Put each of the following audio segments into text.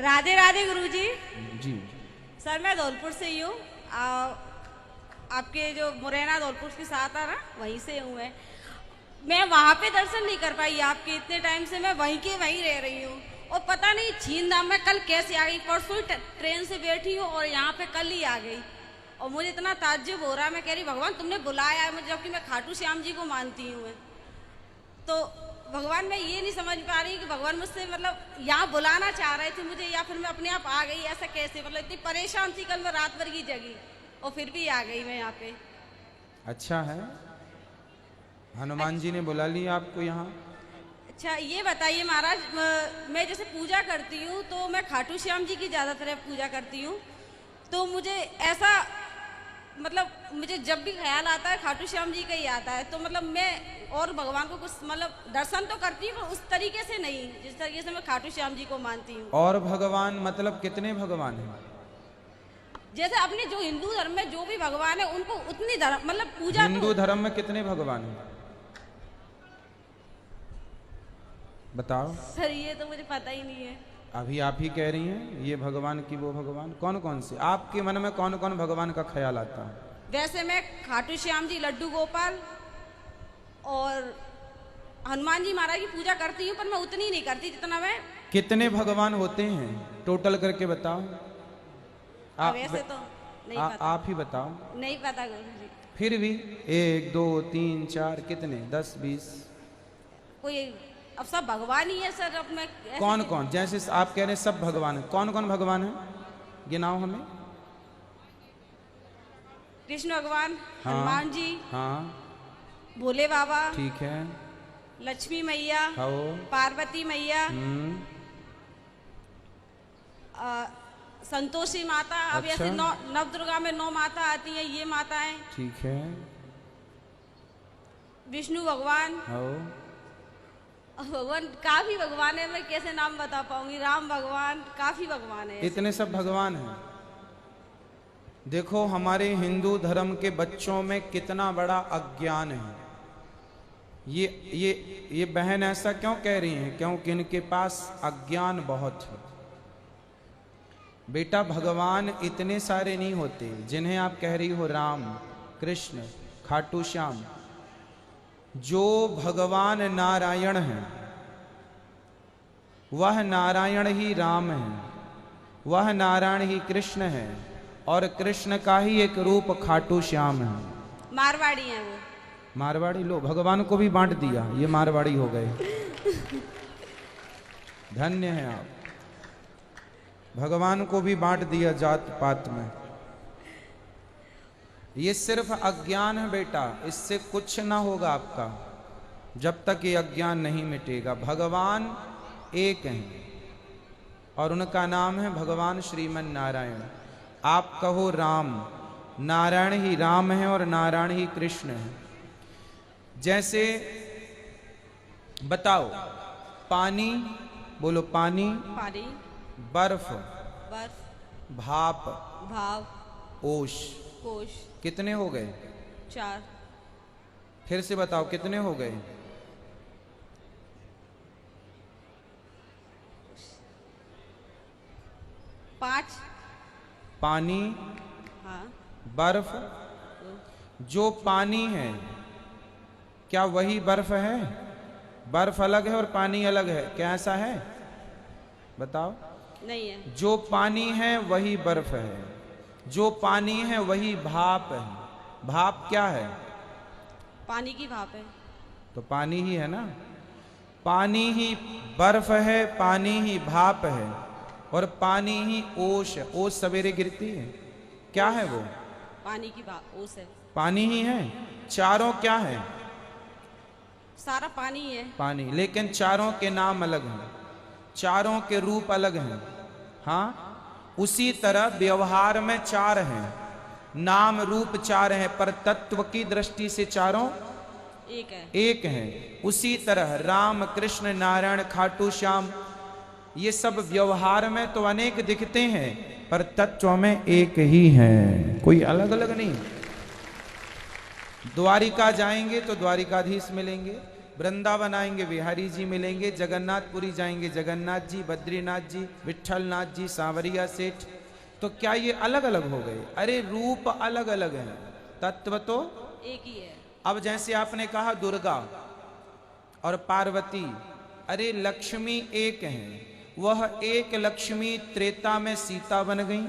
राधे राधे गुरुजी। जी sir मैं धौलपुर से ही हूँ। आपके जो मुरैना धौलपुर के साथ आ ना वहीं से हूँ मैं वहाँ पे दर्शन नहीं कर पाई आपके, इतने टाइम से मैं वहीं के वहीं रह रही हूँ। और पता नहीं छीन धाम में कल कैसे आ गई, परसों ही ट्रेन से बैठी हूँ और यहाँ पे कल ही आ गई। और मुझे इतना ताज्जुब हो रहा है, मैं कह रही भगवान तुमने बुलाया है मुझे, जबकि मैं खाटू श्याम जी को मानती हूँ। तो भगवान मैं ये नहीं समझ पा रही कि भगवान मुझसे मतलब यहाँ बुलाना चाह रहे थे मुझे, या फिर मैं अपने आप आ गई, ऐसा कैसे? मतलब इतनी परेशान थी कल मैं, रात भर की जगी और फिर भी आ गई मैं यहाँ पे। अच्छा है, हनुमान जी ने बुला लिया आपको यहाँ। अच्छा ये बताइए महाराज, मैं जैसे पूजा करती हूँ तो मैं खाटू श्याम जी की ज़्यादातर पूजा करती हूँ। तो मुझे ऐसा मतलब मुझे जब भी ख्याल आता है खाटू श्याम जी का ही आता है। तो मतलब मैं और भगवान को कुछ मतलब दर्शन तो करती हूँ उस तरीके से नहीं जिस तरीके से मैं खाटू श्याम जी को मानती हूँ। और भगवान मतलब कितने भगवान हैं? जैसे अपने जो हिंदू धर्म में जो भी भगवान है उनको उतनी धर्म मतलब पूजा। हिंदू धर्म में कितने भगवान हैं बताओ? सर ये तो मुझे पता ही नहीं है। अभी आप ही कह रही हैं ये भगवान की वो भगवान, कौन कौन से आपके मन में कौन कौन भगवान का ख्याल आता है? वैसे मैं खाटू श्याम जी, लड्डू गोपाल और हनुमान जी महाराज की पूजा करती हूँ, पर मैं उतनी नहीं करती जितना मैं। कितने भगवान होते हैं टोटल करके बताओ? वैसे तो नहीं पता। आप ही बताओ। नहीं पता गुरुजी। फिर भी 1 2 3 4 कितने 10 20? कोई अब सब भगवान ही है सर। अब मैं कौन कौन, जैसे आप कह रहे हैं सब भगवान है, कौन कौन भगवान है गिनाओ हमें। कृष्ण भगवान, हाँ, हनुमान जी, हाँ भोले बाबा, ठीक है, लक्ष्मी मैया, खाओ, पार्वती मैया, संतोषी माता। अब अच्छा। ऐसे नवदुर्गा में 9 माता आती हैं, ये माताएं। ठीक है, विष्णु भगवान, आओ, भगवान काफी भगवान है, मैं कैसे नाम बता पाऊंगी। राम भगवान, काफी भगवान है। इतने सब भगवान हैं। देखो हमारे हिंदू धर्म के बच्चों में कितना बड़ा अज्ञान है। ये बहन ऐसा क्यों कह रही हैं? क्योंकि इनके पास अज्ञान बहुत है। बेटा भगवान इतने सारे नहीं होते जिन्हें आप कह रही हो, राम, कृष्ण, खाटू श्याम। जो भगवान नारायण है वह नारायण ही राम है, वह नारायण ही कृष्ण है, और कृष्ण का ही एक रूप खाटू श्याम है। मारवाड़ी हैं वो। मारवाड़ी? लो भगवान को भी बांट दिया, ये मारवाड़ी हो गए। धन्य है आप, भगवान को भी बांट दिया जात पात में। ये सिर्फ अज्ञान है बेटा, इससे कुछ ना होगा आपका जब तक ये अज्ञान नहीं मिटेगा। भगवान एक हैं और उनका नाम है भगवान श्रीमन नारायण। आप कहो राम, नारायण ही राम है और नारायण ही कृष्ण है। जैसे बताओ, पानी बोलो, पानी, पानी, बर्फ, बर्फ, भाप, भाव, ओश, कोश। कितने हो गए? 4। फिर से बताओ कितने हो गए? 5। पानी, हाँ। बर्फ। जो पानी है क्या वही बर्फ है? बर्फ अलग है और पानी अलग है, क्या ऐसा है? बताओ। नहीं है। जो पानी है वही बर्फ है, जो पानी है वही भाप है। भाप क्या है? पानी की भाप है। तो पानी ही है ना। पानी ही बर्फ है, पानी ही भाप है, और पानी ही ओश है। ओश सवेरे गिरती है, क्या है वो? पानी की भाप, ओस है। पानी ही है। चारों क्या है? सारा पानी ही है। पानी, लेकिन चारों के नाम अलग हैं, चारों के रूप अलग हैं। हाँ, उसी तरह व्यवहार में 4 हैं, नाम रूप 4 हैं, पर तत्व की दृष्टि से चारों एक हैं। उसी तरह राम, कृष्ण, नारायण, खाटू श्याम, ये सब व्यवहार में तो अनेक दिखते हैं पर तत्व में एक ही हैं, कोई अलग अलग नहीं। द्वारिका जाएंगे तो द्वारिकाधीश मिलेंगे, वृंदावन आएंगे बिहारी जी मिलेंगे, जगन्नाथपुरी जाएंगे जगन्नाथ जी, बद्रीनाथ जी, विट्ठलनाथ जी, सांवरिया सेठ। तो क्या ये अलग अलग हो गए? अरे रूप अलग अलग हैं, तत्व तो एक ही है। अब जैसे आपने कहा दुर्गा और पार्वती, अरे लक्ष्मी एक हैं, वह एक लक्ष्मी त्रेता में सीता बन गई,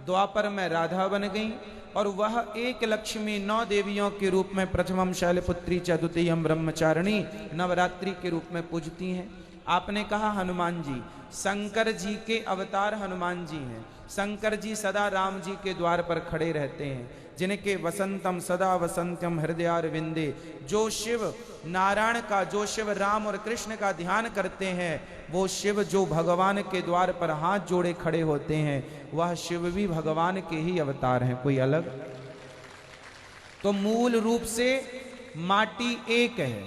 द्वापर में राधा बन गई, और वह एक लक्ष्मी 9 देवियों के रूप में प्रथमम शैलपुत्री च द्वितीयम ब्रह्मचारिणी नवरात्रि के रूप में पूजती हैं। आपने कहा हनुमान जी, शंकर जी के अवतार हनुमान जी हैं। शंकर जी सदा राम जी के द्वार पर खड़े रहते हैं, जिनके वसंतम सदा वसंतम हृदयारविंदे, जो शिव नारायण का, जो शिव राम और कृष्ण का ध्यान करते हैं, वो शिव जो भगवान के द्वार पर हाथ जोड़े खड़े होते हैं, वह शिव भी भगवान के ही अवतार हैं, कोई अलग। तो मूल रूप से माटी एक है,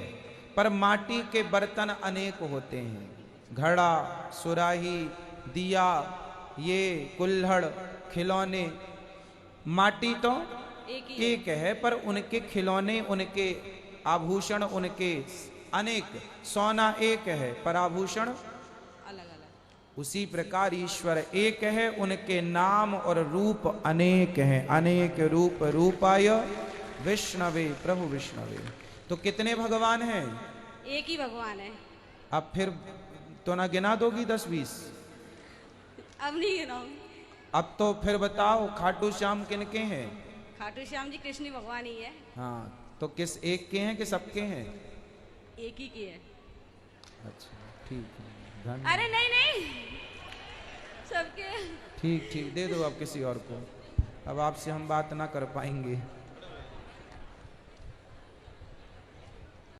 पर माटी के बर्तन अनेक होते हैं। घड़ा, सुराही, दिया, ये कुल्हड़, खिलौने, माटी तो एक है, पर उनके खिलौने, उनके आभूषण, उनके अनेक। सोना एक है पर आभूषण अलग अलग। उसी प्रकार ईश्वर एक है, उनके नाम और रूप अनेक हैं। अनेक रूप रूपाय विष्णवे प्रभु विष्णवे। तो कितने भगवान हैं? एक ही भगवान है। अब फिर तो ना गिना दोगी 10-20? अब नहीं गिनाऊंगी। अब तो फिर बताओ खाटू श्याम किनके हैं? खाटू श्याम जी कृष्ण भगवान ही है। हाँ, तो किस एक के हैं कि सबके हैं? एक ही की है। अच्छा ठीक है, धन्यवाद। अरे नहीं नहीं, सबके। ठीक ठीक, दे दो अब किसी और को, अब आपसे हम बात ना कर पाएंगे।